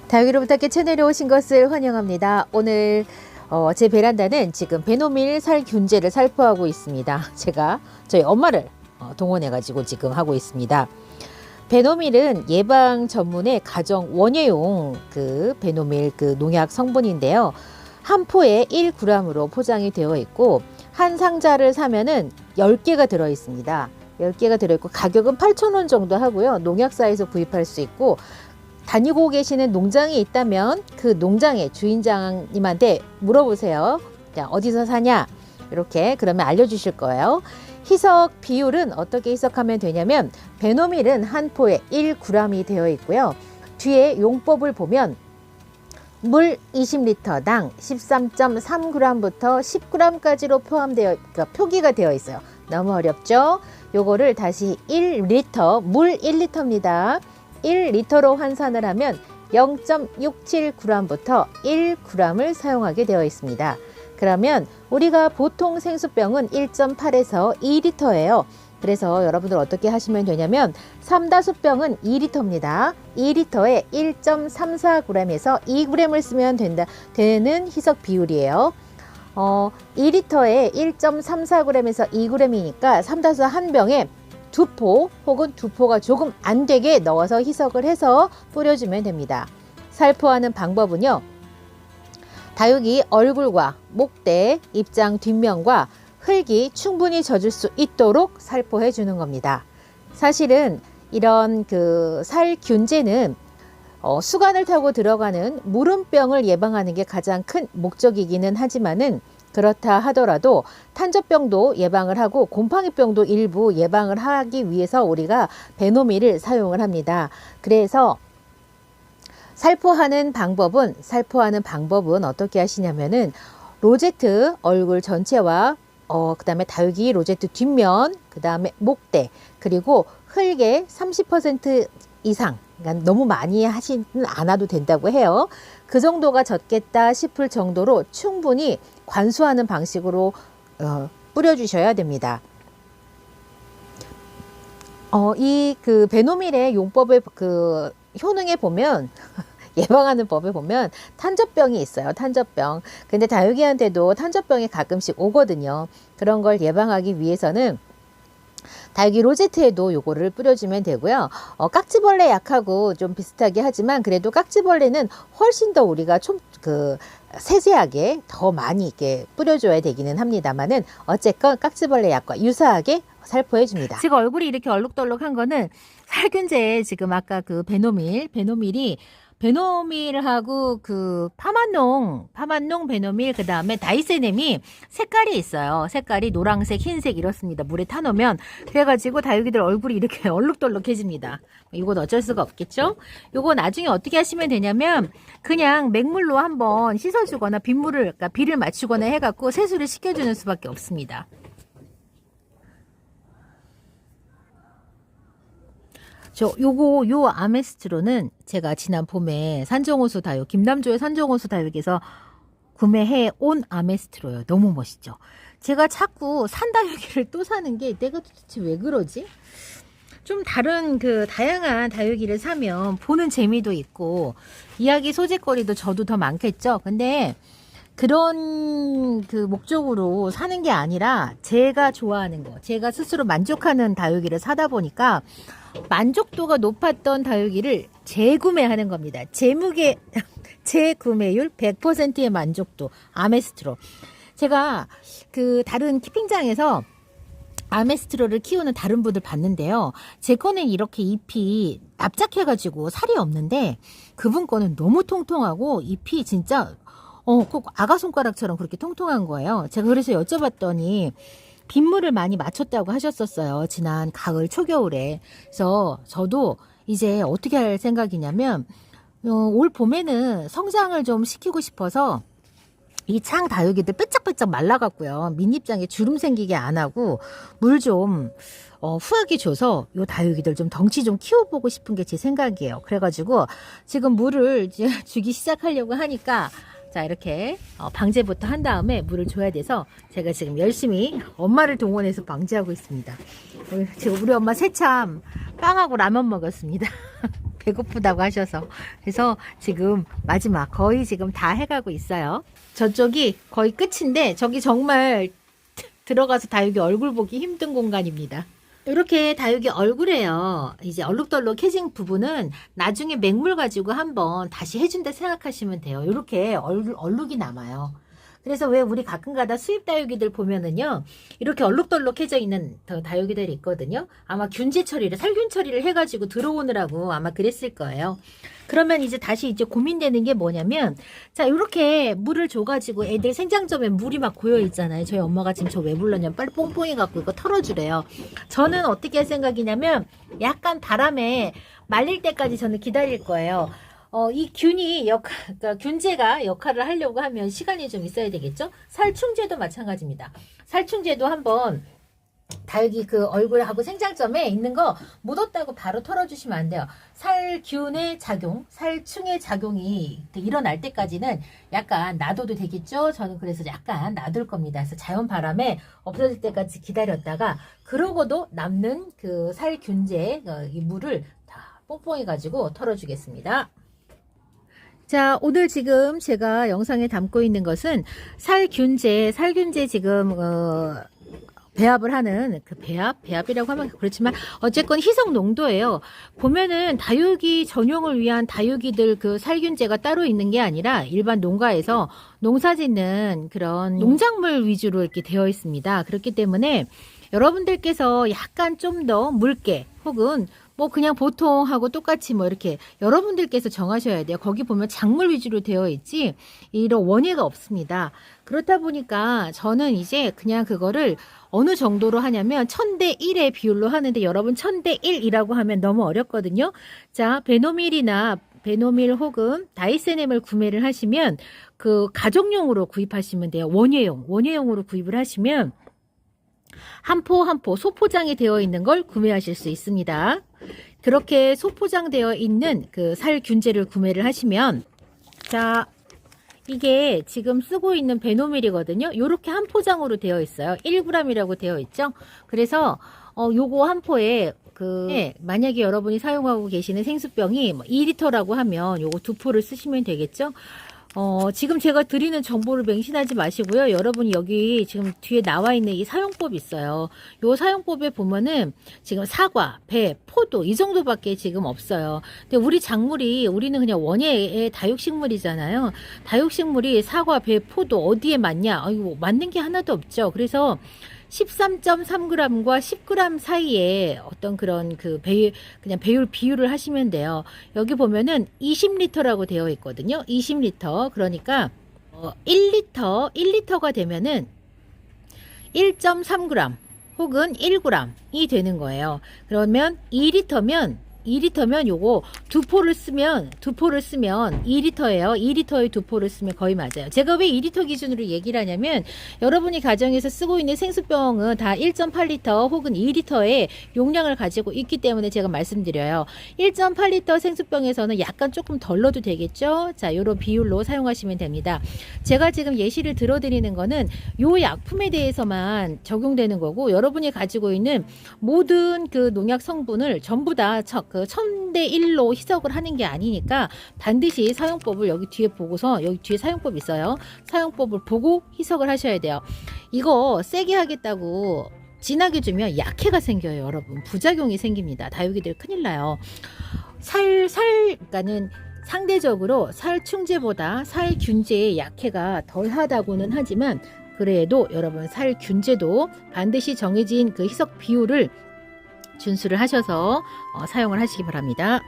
다육이로 부탁해 채널에 오신 것을 환영합니다. 오늘 제 베란다는 지금 베노밀 살균제를 살포하고 있습니다. 제가 저희 엄마를 동원해 가지고 지금 하고 있습니다. 베노밀은 예방 전문의 가정 원예용 베노밀 농약 성분인데요. 한 포에 1g으로 포장이 되어 있고 한 상자를 사면은 10개가 들어 있습니다. 10개가 들어 있고 가격은 8,000원 정도 하고요. 농약사에서 구입할 수 있고 다니고 계시는 농장이 있다면 그 농장의 주인장님한테 물어보세요. 자, 어디서 사냐? 이렇게 그러면 알려주실 거예요. 희석 비율은 어떻게 희석하면 되냐면 베노밀은 한 포에 1g이 되어 있고요. 뒤에 용법을 보면 물 20리터당 13.3g부터 10g까지로 표기가 되어 있어요. 너무 어렵죠? 요거를 다시 1리터, 물 1리터입니다. 1리터로 환산을 하면 0.67g부터 1g을 사용하게 되어 있습니다. 그러면 우리가 보통 생수병은 1.8에서 2리터예요. 그래서 여러분들 어떻게 하시면 되냐면 삼다수병은 2리터입니다. 2리터에 1.34g에서 2g을 쓰면 되는 희석 비율이에요. 2리터에 1.34g에서 2g이니까 삼다수 한 병에 2포 혹은 2포가 조금 안 되게 넣어서 희석을 해서 뿌려주면 됩니다. 살포하는 방법은요. 다육이 얼굴과 목대, 입장 뒷면과 흙이 충분히 젖을 수 있도록 살포해 주는 겁니다. 사실은 이런 살균제는 수간을 타고 들어가는 무름병을 예방하는 게 가장 큰 목적이기는 하지만은 그렇다 하더라도 탄저병도 예방을 하고 곰팡이병도 일부 예방을 하기 위해서 우리가 베노밀을 사용을 합니다. 그래서 살포하는 방법은 어떻게 하시냐면은 로제트 얼굴 전체와 그 다음에 다육이 로제트 뒷면, 그 다음에 목대, 그리고 흙의 30% 이상, 그러니까 너무 많이 하지는 않아도 된다고 해요. 그 정도가 젖겠다 싶을 정도로 충분히 관수하는 방식으로 뿌려주셔야 됩니다. 이 베노밀의 용법의 효능에 보면 예방하는 법에 보면 탄저병이 있어요. 탄저병. 근데 다육이한테도 탄저병이 가끔씩 오거든요. 그런 걸 예방하기 위해서는 다육이 로제트에도 요거를 뿌려주면 되고요. 깍지벌레 약하고 좀 비슷하게 하지만 그래도 깍지벌레는 훨씬 더 우리가 좀 세세하게 더 많이 이렇게 뿌려줘야 되기는 합니다만은 어쨌건 깍지벌레 약과 유사하게 살포해 줍니다. 지금 얼굴이 이렇게 얼룩덜룩한 거는 살균제에 지금 아까 베노밀이 베노밀하고 파만농 베노밀, 그 다음에 다이세넴이 색깔이 있어요. 색깔이 노란색, 흰색 이렇습니다. 물에 타놓으면. 그래가지고 다육이들 얼굴이 이렇게 얼룩덜룩해집니다. 이건 어쩔 수가 없겠죠? 요거 나중에 어떻게 하시면 되냐면 그냥 맹물로 한번 씻어주거나 비를 맞추거나 해갖고 세수를 시켜주는 수밖에 없습니다. 요 아메스트로는 제가 지난 봄에 산정호수 다육, 김남조의 산정호수 다육에서 구매해 온 아메스트로예요. 너무 멋있죠? 제가 자꾸 산다육이를 또 사는 게 내가 도대체 왜 그러지? 좀 다른 다양한 다육이를 사면 보는 재미도 있고 이야기 소재거리도 저도 더 많겠죠? 근데 그런 목적으로 사는 게 아니라 제가 좋아하는 거, 제가 스스로 만족하는 다육이를 사다 보니까 만족도가 높았던 다육이를 재구매하는 겁니다. 재구매율 100%의 만족도 아메스트로. 제가 다른 키핑장에서 아메스트로를 키우는 다른 분들 봤는데요. 제 거는 이렇게 잎이 납작해가지고 살이 없는데 그분 거는 너무 통통하고 잎이 진짜 꼭 아가 손가락처럼 그렇게 통통한 거예요. 제가 그래서 여쭤봤더니 빗물을 많이 맞췄다고 하셨었어요. 지난 가을 초겨울에. 그래서 저도 이제 어떻게 할 생각이냐면 올 봄에는 성장을 좀 시키고 싶어서 이 창 다육이들 빼짝빼짝 말라갖고요. 밑잎장에 주름 생기게 안 하고 물 좀 후하게 줘서 요 다육이들 좀 덩치 좀 키워보고 싶은 게 제 생각이에요. 그래가지고 지금 물을 이제 주기 시작하려고 하니까 자, 이렇게 방제부터 한 다음에 물을 줘야 돼서 제가 지금 열심히 엄마를 동원해서 방제하고 있습니다. 지금 우리 엄마 새참 빵하고 라면 먹었습니다. 배고프다고 하셔서. 그래서 지금 마지막 거의 지금 다 해가고 있어요. 저쪽이 거의 끝인데 저기 정말 들어가서 다육이 얼굴 보기 힘든 공간입니다. 이렇게 다육이 얼굴에요. 이제 얼룩덜룩해진 부분은 나중에 맹물 가지고 한번 다시 해준다 생각하시면 돼요. 이렇게 얼룩이 남아요. 그래서 왜 우리 가끔가다 수입 다육이들 보면은요, 이렇게 얼룩덜룩해져 있는 다육이들이 있거든요. 아마 균제 처리를, 살균 처리를 해가지고 들어오느라고 아마 그랬을 거예요. 그러면 이제 다시 이제 고민되는 게 뭐냐면, 자, 이렇게 물을 줘가지고 애들 생장점에 물이 막 고여 있잖아요. 저희 엄마가 지금 저 왜 불렀냐면 빨리 뽕뽕해 갖고 이거 털어주래요. 저는 어떻게 할 생각이냐면, 약간 바람에 말릴 때까지 저는 기다릴 거예요. 이 균이 그러니까 균제가 역할을 하려고 하면 시간이 좀 있어야 되겠죠? 살충제도 마찬가지입니다. 살충제도 한번 다육이 그 얼굴하고 생장점에 있는 거 묻었다고 바로 털어주시면 안 돼요. 살균의 작용, 살충의 작용이 일어날 때까지는 약간 놔둬도 되겠죠? 저는 그래서 약간 놔둘 겁니다. 그래서 자연 바람에 없어질 때까지 기다렸다가 그러고도 남는 그 살균제 이 물을 다 뽕뽕해 가지고 털어주겠습니다. 자, 오늘 지금 제가 영상에 담고 있는 것은 살균제 지금 배합을 하는 그 배합이라고 하면 그렇지만 어쨌건 희석 농도예요. 보면은 다육이 전용을 위한 다육이들 그 살균제가 따로 있는 게 아니라 일반 농가에서 농사 짓는 그런 농작물 위주로 이렇게 되어 있습니다. 그렇기 때문에 여러분들께서 약간 좀 더 묽게 혹은 뭐 그냥 보통하고 똑같이 뭐 이렇게 여러분들께서 정하셔야 돼요. 거기 보면 작물 위주로 되어 있지 이런 원예가 없습니다. 그렇다 보니까 저는 이제 그냥 그거를 어느 정도로 하냐면 1000대 1의 비율로 하는데 여러분 1000대 1이라고 하면 너무 어렵거든요. 자, 베노밀 혹은 다이세넴을 구매를 하시면 그 가정용으로 구입하시면 돼요. 원예용으로 구입을 하시면 한 포 한 포 소포장이 되어 있는 걸 구매하실 수 있습니다. 그렇게 소포장되어 있는 그 살균제를 구매를 하시면, 자, 이게 지금 쓰고 있는 베노밀이거든요. 요렇게 한 포장으로 되어 있어요. 1g이라고 되어 있죠. 그래서 요거 한 포에 만약에 여러분이 사용하고 계시는 생수병이 2리터라고 하면 요거 2포를 쓰시면 되겠죠. 지금 제가 드리는 정보를 맹신하지 마시고요. 여러분이 여기 지금 뒤에 나와 있는 이 사용법이 있어요. 요 사용법에 보면은 지금 사과, 배, 포도 이 정도밖에 지금 없어요. 근데 우리는 그냥 원예의 다육식물이잖아요. 다육식물이 사과, 배, 포도 어디에 맞냐? 아이고, 맞는 게 하나도 없죠. 그래서 13.3g과 10g 사이에 어떤 그런 그냥 비율을 하시면 돼요. 여기 보면은 20리터라고 되어 있거든요. 20리터. 그러니까 1리터가 되면은 1.3g 혹은 1g이 되는 거예요. 그러면 2리터면 요거 2포를 쓰면 2리터예요. 2리터에 2포를 쓰면 거의 맞아요. 제가 왜 2리터 기준으로 얘기를 하냐면 여러분이 가정에서 쓰고 있는 생수병은 다 1.8리터 혹은 2리터의 용량을 가지고 있기 때문에 제가 말씀드려요. 1.8리터 생수병에서는 약간 조금 덜 넣어도 되겠죠? 자, 요런 비율로 사용하시면 됩니다. 제가 지금 예시를 들어드리는 거는 요 약품에 대해서만 적용되는 거고 여러분이 가지고 있는 모든 그 농약 성분을 전부 다 1000대 1로 희석을 하는 게 아니니까 반드시 사용법을 여기 뒤에 보고서 여기 뒤에 사용법이 있어요. 사용법을 보고 희석을 하셔야 돼요. 이거 세게 하겠다고 진하게 주면 약해가 생겨요, 여러분. 부작용이 생깁니다. 다육이들 큰일 나요. 그러니까는 상대적으로 살충제보다 살균제의 약해가 덜하다고는 하지만 그래도 여러분 살균제도 반드시 정해진 그 희석 비율을 준수를 하셔서 사용을 하시기 바랍니다.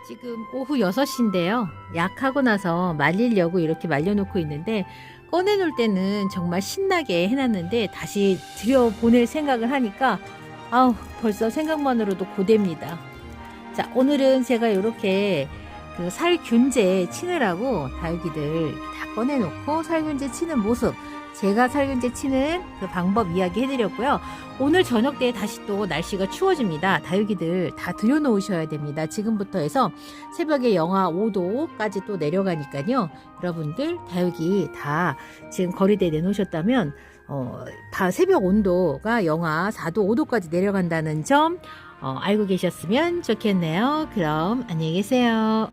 지금 오후 6시인데요. 약하고 나서 말리려고 이렇게 말려놓고 있는데 꺼내놓을 때는 정말 신나게 해놨는데 다시 들여보낼 생각을 하니까 벌써 생각만으로도 고됩니다. 자, 오늘은 제가 이렇게 그 살균제 치느라고 다육이들 다 꺼내놓고 살균제 치는 모습 제가 살균제 치는 그 방법 이야기 해드렸고요. 오늘 저녁 때 다시 또 날씨가 추워집니다. 다육이들 다 들여놓으셔야 됩니다. 지금부터 해서 새벽에 영하 5도까지 또 내려가니까요. 여러분들 다육이 다 지금 거리대에 내놓으셨다면 다 새벽 온도가 영하 4도, 5도까지 내려간다는 점 알고 계셨으면 좋겠네요. 그럼 안녕히 계세요.